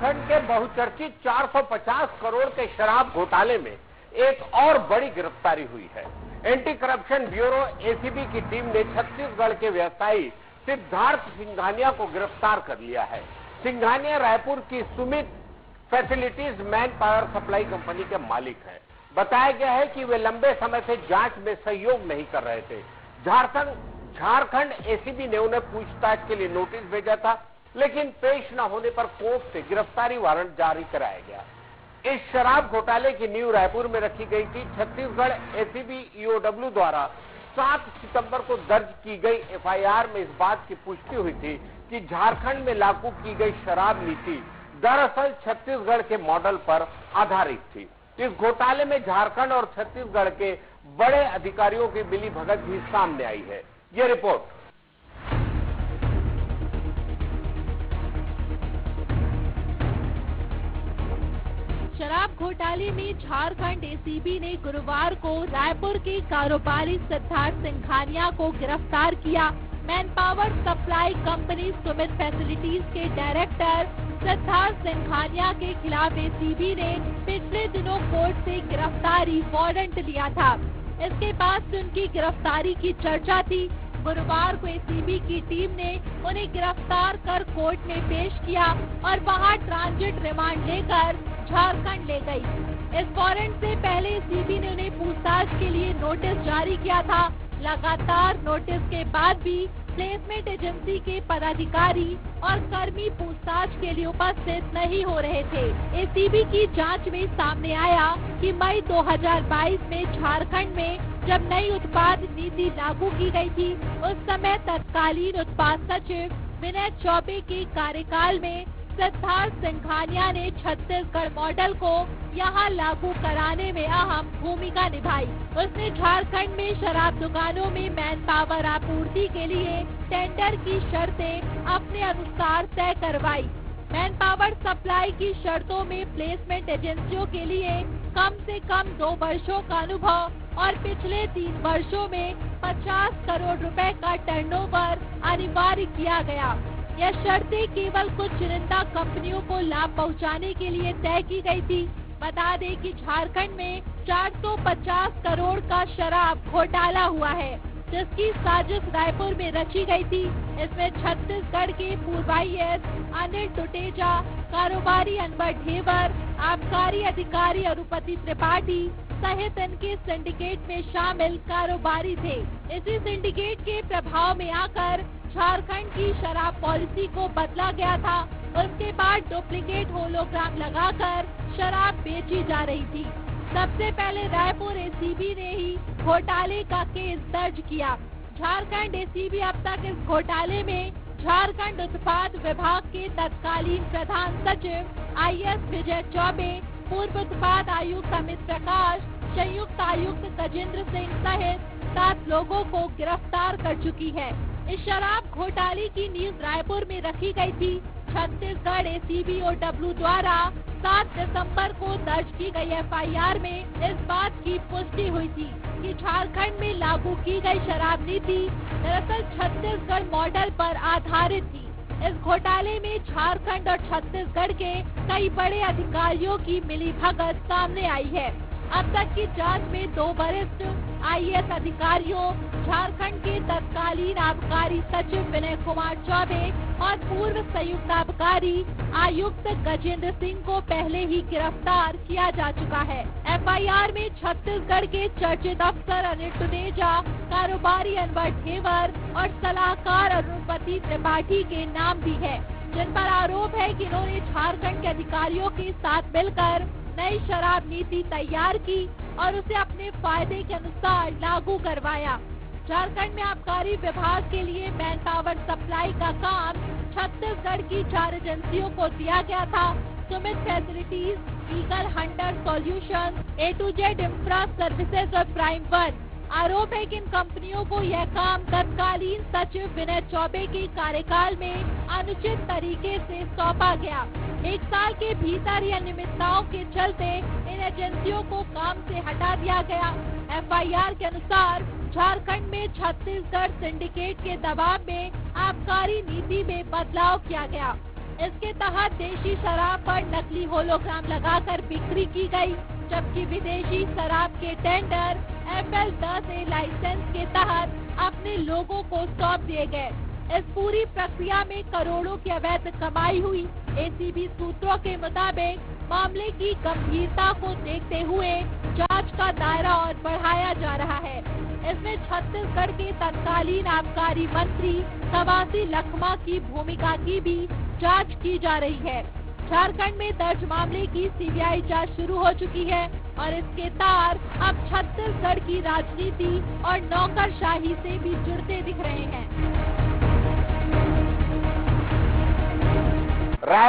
झारखंड के बहुचर्चित 450 करोड़ के शराब घोटाले में एक और बड़ी गिरफ्तारी हुई है। एंटी करप्शन ब्यूरो एसीबी की टीम ने छत्तीसगढ़ के व्यवसायी सिद्धार्थ सिंघानिया को गिरफ्तार कर लिया है। सिंघानिया रायपुर की Sumit facilities man power supply company के मालिक हैं। बताया गया है कि वे लंबे समय से जांच में सहयोग नहीं कर रहे थे। झारखंड एसीबी ने उन्हें पूछताछ के लिए नोटिस भेजा था, लेकिन पेश न होने पर कोर्ट से गिरफ्तारी वारंट जारी कराया गया। इस शराब घोटाले की नींव रायपुर में रखी गई थी। छत्तीसगढ़ एसीबी ईओडब्ल्यू द्वारा 7 सितंबर को दर्ज की गई एफआईआर में इस बात की पुष्टि हुई थी कि झारखंड में लागू की गई शराब नीति दरअसल छत्तीसगढ़ के मॉडल पर आधारित थी। इस घोटाले में झारखंड और छत्तीसगढ़ के बड़े अधिकारियों की मिलीभगत भी सामने आई है। ये रिपोर्ट। शराब घोटाले में झारखंड एसीबी ने गुरुवार को रायपुर के कारोबारी सिद्धार्थ सिंघानिया को गिरफ्तार किया। Man power supply company Sumit facilities के डायरेक्टर सिद्धार्थ सिंघानिया के खिलाफ एसीबी ने पिछले दिनों कोर्ट से गिरफ्तारी वारंट लिया था। इसके बाद से उनकी गिरफ्तारी की चर्चा थी। गुरुवार को एसीबी की टीम ने उन्हें गिरफ्तार कर कोर्ट में पेश किया और वहां ट्रांजिट रिमांड लेकर झारखंड ले गई। इस वारंट से पहले एसीबी ने उन्हें पूछताछ के लिए नोटिस जारी किया था। लगातार नोटिस के बाद भी प्लेसमेंट एजेंसी के पदाधिकारी और कर्मी पूछताछ के लिए उपस्थित नहीं हो रहे थे। एसीबी की जांच में सामने आया कि मई 2022 में झारखंड में जब नई उत्पाद नीति लागू की गई थी, उस समय तत्कालीन उत्पाद सचिव विनय चौबे के कार्यकाल में सिद्धार्थ सिंघानिया ने छत्तीसगढ़ मॉडल को यहां लागू कराने में अहम भूमिका निभाई। उसने झारखंड में शराब दुकानों में मैन पावर आपूर्ति के लिए टेंडर की शर्तें अपने अनुसार तय करवाई। मैन पावर सप्लाई की शर्तों में प्लेसमेंट एजेंसियों के लिए कम से कम 2 वर्षों का अनुभव और पिछले 3 वर्षों में 50 करोड़ रुपए का टर्नओवर अनिवार्य किया गया। यह शर्तें केवल कुछ चुनिंदा कंपनियों को लाभ पहुंचाने के लिए तय की गई थी। बता दें कि झारखंड में 450 करोड़ का शराब घोटाला हुआ है, जिसकी साजिश रायपुर में रची गई थी। इसमें छत्तीसगढ़ के पूर्व आईएएस अनिल टुटेजा, कारोबारी अनवर ढेबर, आबकारी अधिकारी अरुपति त्रिपाठी सहित इनके सिंडिकेट में शामिल कारोबारी थे। इसी सिंडिकेट के प्रभाव में आकर झारखंड की शराब पॉलिसी को बदला गया था। उसके बाद डुप्लीकेट होलोग्राम लगाकर शराब बेची जा रही थी। सबसे पहले रायपुर एसीबी ने ही घोटाले का केस दर्ज किया। झारखंड एसीबी अब तक इस घोटाले में झारखंड उत्पाद विभाग के तत्कालीन प्रधान सचिव आईएएस विजय चौबे, पूर्व उत्पाद आयुक्त अमित प्रकाश, संयुक्त आयुक्त गजेंद्र सिंह सहित 7 लोगों को गिरफ्तार कर चुकी है। इस शराब घोटाले की नींव रायपुर में रखी गई थी। छत्तीसगढ़ एसीबी ईओडब्ल्यू द्वारा 7 दिसंबर को दर्ज की गई एफआईआर में इस बात की पुष्टि हुई थी कि झारखंड में लागू की गई शराब नीति दरअसल छत्तीसगढ़ मॉडल पर आधारित थी। इस घोटाले में झारखंड और छत्तीसगढ़ के कई बड़े अधिकारियों की मिलीभगत सामने आई है। अब तक की जांच में 2 वरिष्ठ आईएएस अधिकारियों, झारखंड के तत्कालीन आबकारी सचिव विनय कुमार चौबे और पूर्व संयुक्त आबकारी आयुक्त गजेंद्र सिंह को पहले ही गिरफ्तार किया जा चुका है। एफआईआर में छत्तीसगढ़ के चर्चित अफसर अनिल टुटेजा, कारोबारी अनवर ढेबर और सलाहकार अरुपति त्रिपाठी के नाम भी है, जिन पर आरोप है कि इन्होंने झारखंड के अधिकारियों के साथ मिलकर नई शराब नीति तैयार की और उसे अपने फायदे के अनुसार लागू करवाया। झारखंड में आबकारी विभाग के लिए मैन पावर सप्लाई का काम छत्तीसगढ़ की 4 एजेंसियों को दिया गया था। Sumit facilities, eagle Hunter solution, A to Z infra services और प्राइम वन। आरोप है कि इन कंपनियों को यह काम तत्कालीन सचिव विनय चौबे के कार्यकाल में अनुचित तरीके से सौंपा गया। 1 साल के भीतर यह अनियमितताओं के चलते इन एजेंसियों को काम से हटा दिया गया। एफआईआर के अनुसार झारखंड में छत्तीसगढ़ सिंडिकेट के दबाव में आबकारी नीति में बदलाव किया गया। इसके तहत देशी शराब पर नकली होलोग्राम लगाकर बिक्री की गई, जबकि विदेशी शराब के टेंडर FL10A लाइसेंस के तहत अपने लोगों को सौंप दिए गए। इस पूरी प्रक्रिया में करोड़ों की अवैध कमाई हुई। ACB सूत्रों के मुताबिक मामले की गंभीरता को देखते हुए जांच का दायरा और बढ़ाया जा रहा है। इसमें छत्तीसगढ़ के तत्कालीन आबकारी मंत्री कवासी लखमा की भूमिका की भी जांच की जा रही है। झारखंड में दर्ज मामले की CBI जांच शुरू हो चुकी है और इसके तार अब छत्तीसगढ़ की राजनीति और नौकरशाही से भी जुड़ते दिख रहे हैं।